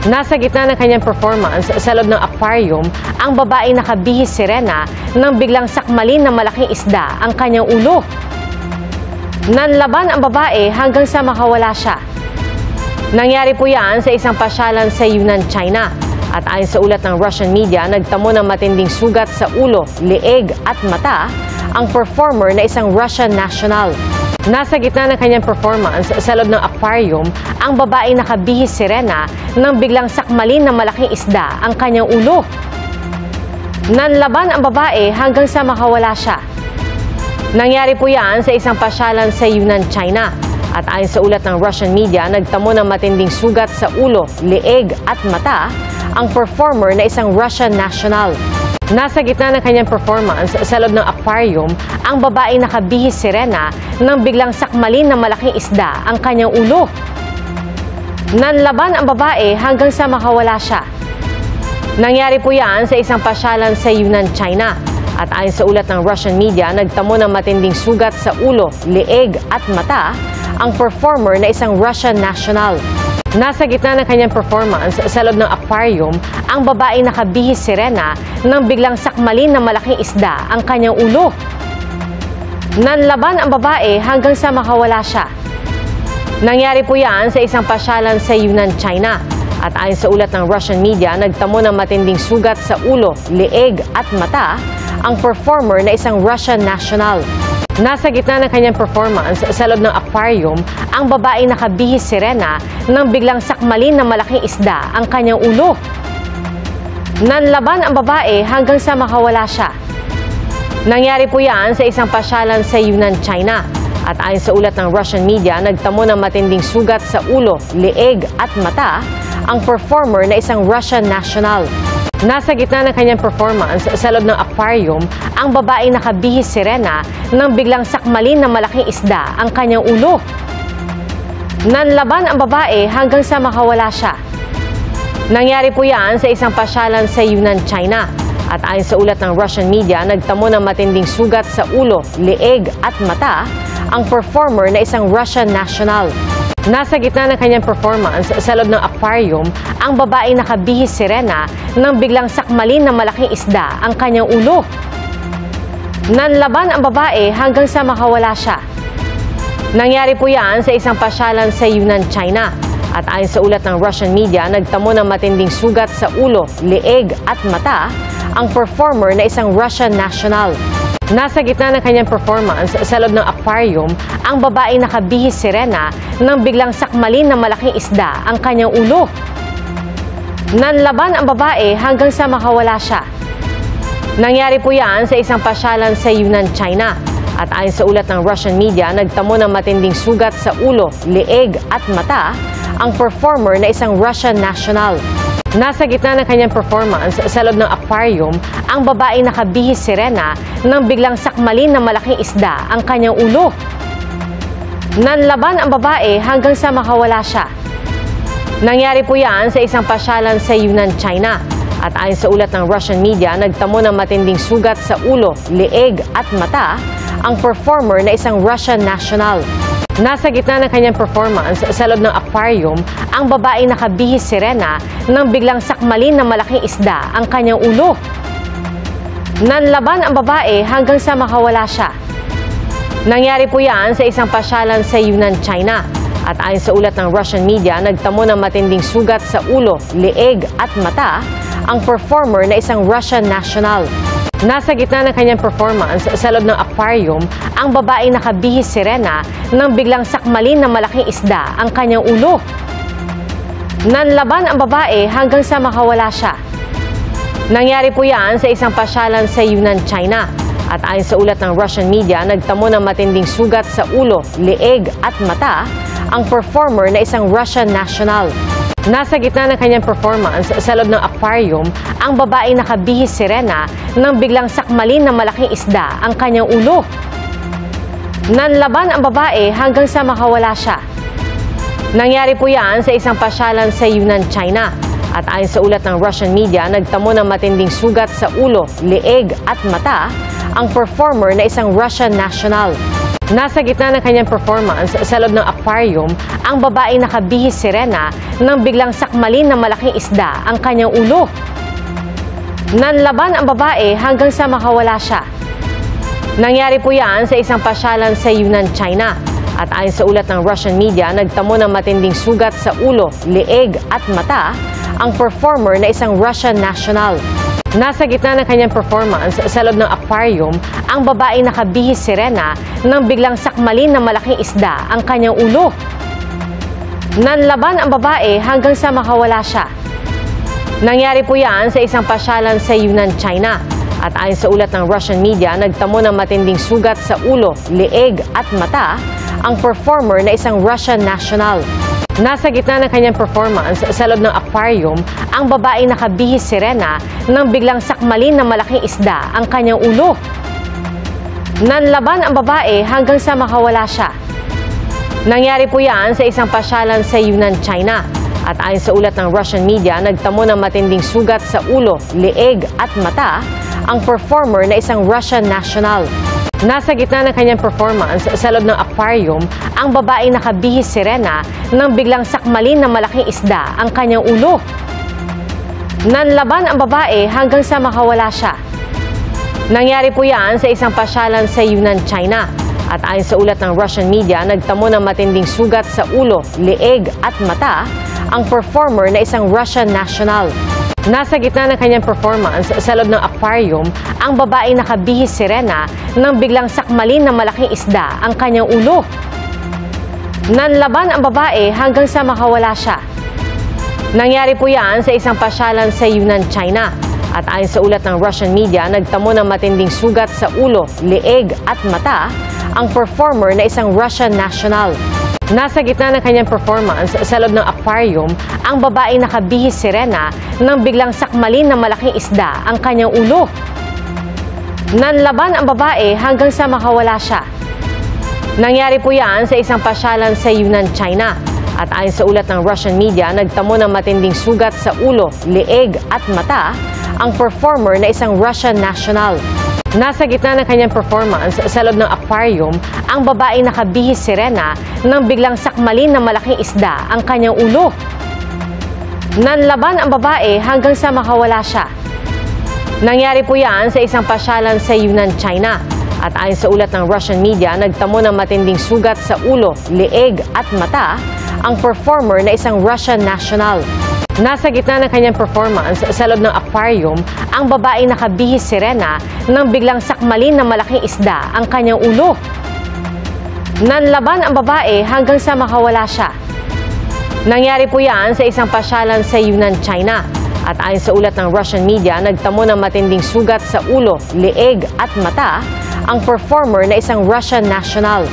Nasa gitna ng kanyang performance sa loob ng aquarium, ang babaeng nakabihis sirena nang biglang sakmalin ng malaking isda ang kanyang ulo. Nanlaban ang babae hanggang sa makawala siya. Nangyari po yan sa isang pasyalan sa Yunnan, China. At ayon sa ulat ng Russian media, nagtamo ng matinding sugat sa ulo, leeg at mata ang performer na isang Russian national. Nasa gitna ng kanyang performance sa loob ng aquarium, ang babaeng nakabihis sirena nang biglang sakmalin ng malaking isda ang kanyang ulo. Nanlaban ang babae hanggang sa makawala siya. Nangyari po yan sa isang pasyalan sa Yunnan, China. At ayon sa ulat ng Russian media, nagtamo ng matinding sugat sa ulo, leeg at mata ang performer na isang Russian national. Nasa gitna ng kanyang performance sa loob ng aquarium, ang babaeng nakabihis sirena nang biglang sakmalin ng malaking isda ang kanyang ulo. Nanlaban ang babae hanggang sa makawala siya. Nangyari po yan sa isang pasyalan sa Yunnan, China. At ayon sa ulat ng Russian media, nagtamo ng matinding sugat sa ulo, leeg at mata ang performer na isang Russian national. Nasa gitna ng kanyang performance sa loob ng aquarium, ang babaeng nakabihis sirena nang biglang sakmalin ng malaking isda ang kanyang ulo. Nanlaban ang babae hanggang sa makawala siya. Nangyari po yan sa isang pasyalan sa Yunnan, China. At ayon sa ulat ng Russian media, nagtamo ng matinding sugat sa ulo, leeg at mata ang performer na isang Russian national. Nasa gitna ng kanyang performance sa loob ng aquarium, ang babaeng nakabihis sirena nang biglang sakmalin ng malaking isda ang kanyang ulo. Nanlaban ang babae hanggang sa makawala siya. Nangyari po yan sa isang pasyalan sa Yunnan, China. At ayon sa ulat ng Russian media, nagtamo ng matinding sugat sa ulo, leeg at mata ang performer na isang Russian national. Nasa gitna ng kanyang performance sa loob ng aquarium, ang babaeng nakabihis sirena nang biglang sakmalin ng malaking isda ang kanyang ulo. Nanlaban ang babae hanggang sa makawala siya. Nangyari po yan sa isang pasyalan sa Yunnan, China. At ayon sa ulat ng Russian media, nagtamo ng matinding sugat sa ulo, leeg at mata ang performer na isang Russian national. Nasa gitna ng kanyang performance sa loob ng aquarium, ang babaeng nakabihis sirena nang biglang sakmalin ng malaking isda ang kanyang ulo. Nanlaban ang babae hanggang sa makawala siya. Nangyari po yan sa isang pasyalan sa Yunnan, China. At ayon sa ulat ng Russian media, nagtamo ng matinding sugat sa ulo, leeg at mata ang performer na isang Russian national. Nasa gitna ng kanyang performance sa loob ng aquarium, ang babaeng nakabihis sirena nang biglang sakmalin ng malaking isda ang kanyang ulo. Nanlaban ang babae hanggang sa makawala siya. Nangyari po yan sa isang pasyalan sa Yunnan, China. At ayon sa ulat ng Russian media, nagtamo ng matinding sugat sa ulo, leeg at mata ang performer na isang Russian national. Nasa gitna ng kanyang performance sa loob ng aquarium, ang babaeng nakabihis sirena nang biglang sakmalin ng malaking isda ang kanyang ulo. Nanlaban ang babae hanggang sa makawala siya. Nangyari po yan sa isang pasyalan sa Yunnan, China. At ayon sa ulat ng Russian media, nagtamo ng matinding sugat sa ulo, leeg at mata ang performer na isang Russian national. Nasa gitna ng kanyang performance sa loob ng aquarium, ang babaeng nakabihis sirena nang biglang sakmalin ng malaking isda ang kanyang ulo. Nanlaban ang babae hanggang sa makawala siya. Nangyari po yan sa isang pasyalan sa Yunnan, China. At ayon sa ulat ng Russian media, nagtamo ng matinding sugat sa ulo, leeg at mata ang performer na isang Russian national. Nasa gitna ng kanyang performance sa loob ng aquarium, ang babaeng nakabihis sirena nang biglang sakmalin ng malaking isda ang kanyang ulo. Nanlaban ang babae hanggang sa makawala siya. Nangyari po yan sa isang pasyalan sa Yunnan, China. At ayon sa ulat ng Russian media, nagtamo ng matinding sugat sa ulo, leeg at mata ang performer na isang Russian national. Nasa gitna ng kanyang performance sa loob ng aquarium, ang babaeng nakabihis sirena nang biglang sakmalin ng malaking isda ang kanyang ulo. Nanlaban ang babae hanggang sa makawala siya. Nangyari po yan sa isang pasyalan sa Yunnan, China. At ayon sa ulat ng Russian media, nagtamo ng matinding sugat sa ulo, leeg at mata ang performer na isang Russian national. Nasa gitna ng kanyang performance sa loob ng aquarium, ang babaeng nakabihis sirena nang biglang sakmalin ng malaking isda ang kanyang ulo. Nanlaban ang babae hanggang sa makawala siya. Nangyari po yan sa isang pasyalan sa Yunnan, China. At ayon sa ulat ng Russian media, nagtamo ng matinding sugat sa ulo, leeg at mata ang performer na isang Russian national. Nasa gitna ng kanyang performance sa loob ng aquarium, ang babaeng nakabihis sirena nang biglang sakmalin ng malaking isda ang kanyang ulo. Nanlaban ang babae hanggang sa makawala siya. Nangyari po yan sa isang pasyalan sa Yunnan, China. At ayon sa ulat ng Russian media, nagtamo ng matinding sugat sa ulo, leeg at mata ang performer na isang Russian national. Nasa gitna ng kanyang performance sa loob ng aquarium, ang babaeng nakabihis sirena nang biglang sakmalin ng malaking isda ang kanyang ulo. Nanlaban ang babae hanggang sa makawala siya. Nangyari po yan sa isang pasyalan sa Yunnan, China. At ayon sa ulat ng Russian media, nagtamo ng matinding sugat sa ulo, leeg at mata ang performer na isang Russian national. Nasa gitna ng kanyang performance sa loob ng aquarium, ang babaeng nakabihis sirena nang biglang sakmalin ng malaking isda ang kanyang ulo. Nanlaban ang babae hanggang sa makawala siya. Nangyari po yan sa isang pasyalan sa Yunnan, China. At ayon sa ulat ng Russian media, nagtamo ng matinding sugat sa ulo, leeg at mata ang performer na isang Russian national. Nasa gitna ng kanyang performance sa loob ng aquarium, ang babaeng nakabihis sirena nang biglang sakmalin ng malaking isda ang kanyang ulo. Nanlaban ang babae hanggang sa makawala siya. Nangyari po yan sa isang pasyalan sa Yunnan, China. At ayon sa ulat ng Russian media, nagtamo ng matinding sugat sa ulo, leeg at mata ang performer na isang Russian national. Nasa gitna ng kanyang performance sa loob ng aquarium, ang babaeng nakabihis sirena nang biglang sakmalin ng malaking isda ang kanyang ulo. Nanlaban ang babae hanggang sa makawala siya. Nangyari po yan sa isang pasyalan sa Yunnan, China. At ayon sa ulat ng Russian media, nagtamo ng matinding sugat sa ulo, leeg at mata ang performer na isang Russian national. Nasa gitna ng kanyang performance sa loob ng aquarium, ang babaeng nakabihis sirena nang biglang sakmalin ng malaking isda ang kanyang ulo. Nanlaban ang babae hanggang sa makawala siya. Nangyari po yan sa isang pasyalan sa Yunnan, China. At ayon sa ulat ng Russian media, nagtamo ng matinding sugat sa ulo, leeg at mata ang performer na isang Russian national. Nasa gitna ng kanyang performance sa loob ng aquarium, ang babaeng nakabihis sirena nang biglang sakmalin ng malaking isda ang kanyang ulo. Nanlaban ang babae hanggang sa makawala siya. Nangyari po yan sa isang pasyalan sa Yunnan, China. At ayon sa ulat ng Russian media, nagtamo ng matinding sugat sa ulo, leeg at mata ang performer na isang Russian national.